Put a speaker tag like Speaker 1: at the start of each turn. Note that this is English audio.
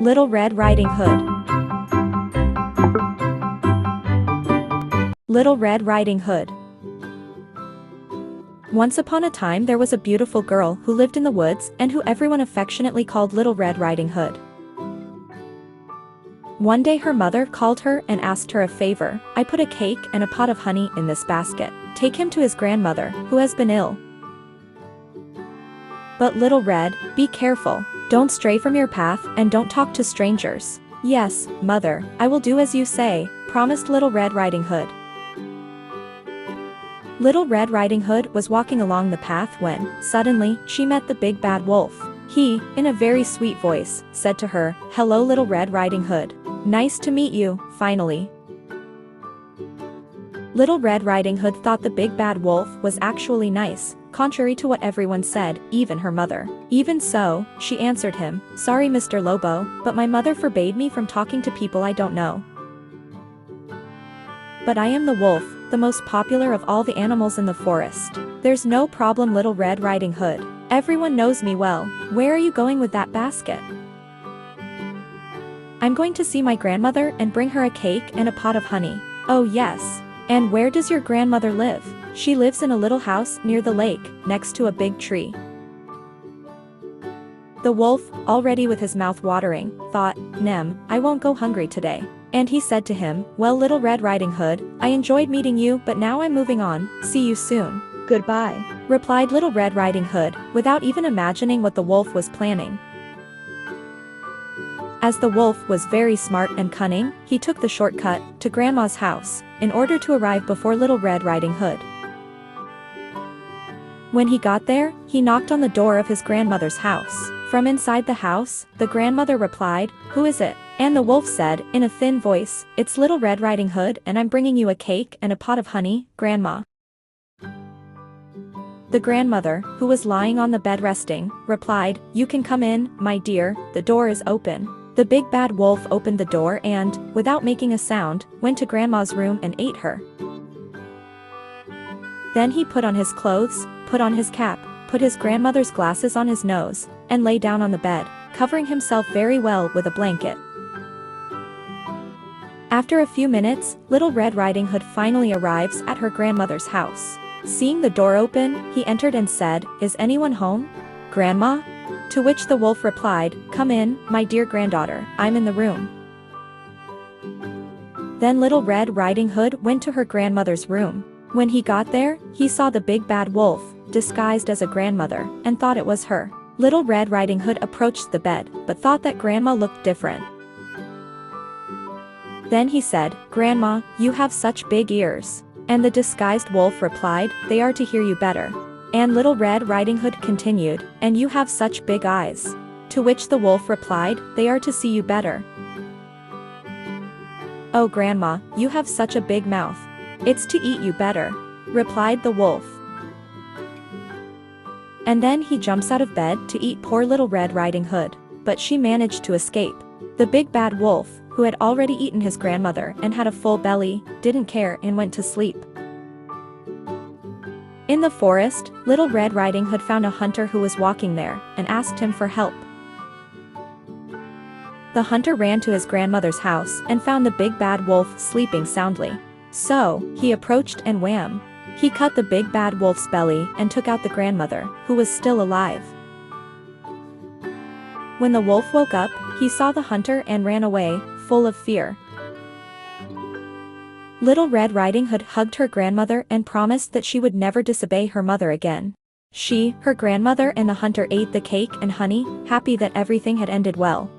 Speaker 1: Little Red Riding Hood. Little Red Riding Hood. Once upon a time there was a beautiful girl who lived in the woods and who everyone affectionately called Little Red Riding Hood. One day her mother called her and asked her a favor. "I put a cake and a pot of honey in this basket. Take him to his grandmother, who has been ill. But Little Red, be careful. Don't stray from your path and don't talk to strangers." "Yes, mother, I will do as you say," promised Little Red Riding Hood. Little Red Riding Hood was walking along the path when, suddenly, she met the big bad wolf. He, in a very sweet voice, said to her, "Hello Little Red Riding Hood. Nice to meet you, finally." Little Red Riding Hood thought the big bad wolf was actually nice, contrary to what everyone said, even her mother. Even so, she answered him, "Sorry Mr. Lobo, but my mother forbade me from talking to people I don't know. But I am the wolf, the most popular of all the animals in the forest. There's no problem Little Red Riding Hood. Everyone knows me well. Where are you going with that basket?" "I'm going to see my grandmother and bring her a cake and a pot of honey." "Oh yes. And where does your grandmother live?" "She lives in a little house near the lake, next to a big tree." The wolf, already with his mouth watering, thought, I won't go hungry today." And he said to him, "Well Little Red Riding Hood, I enjoyed meeting you but now I'm moving on, see you soon." "Goodbye," replied Little Red Riding Hood, without even imagining what the wolf was planning. As the wolf was very smart and cunning, he took the shortcut to Grandma's house, in order to arrive before Little Red Riding Hood. When he got there, he knocked on the door of his grandmother's house. From inside the house, the grandmother replied, "Who is it?" And the wolf said, in a thin voice, "It's Little Red Riding Hood and I'm bringing you a cake and a pot of honey, Grandma." The grandmother, who was lying on the bed resting, replied, "You can come in, my dear, the door is open." The big bad wolf opened the door and, without making a sound, went to Grandma's room and ate her. Then he put on his clothes, put on his cap, put his grandmother's glasses on his nose, and lay down on the bed, covering himself very well with a blanket. After a few minutes, Little Red Riding Hood finally arrives at her grandmother's house. Seeing the door open, he entered and said, "Is anyone home, Grandma?" To which the wolf replied, "Come in, my dear granddaughter, I'm in the room." Then Little Red Riding Hood went to her grandmother's room. When he got there, he saw the big bad wolf, disguised as a grandmother, and thought it was her. Little Red Riding Hood approached the bed, but thought that Grandma looked different. Then he said, "Grandma, you have such big ears." And the disguised wolf replied, "They are to hear you better." And Little Red Riding Hood continued, "And you have such big eyes." To which the wolf replied, "They are to see you better." "Oh Grandma, you have such a big mouth. It's to eat you better," replied the wolf. And then he jumps out of bed to eat poor Little Red Riding Hood. But she managed to escape. The big bad wolf, who had already eaten his grandmother and had a full belly, didn't care and went to sleep. In the forest, Little Red Riding Hood found a hunter who was walking there, and asked him for help. The hunter ran to his grandmother's house and found the big bad wolf sleeping soundly. So, he approached and wham! He cut the big bad wolf's belly and took out the grandmother, who was still alive. When the wolf woke up, he saw the hunter and ran away, full of fear. Little Red Riding Hood hugged her grandmother and promised that she would never disobey her mother again. She, her grandmother and the hunter ate the cake and honey, happy that everything had ended well.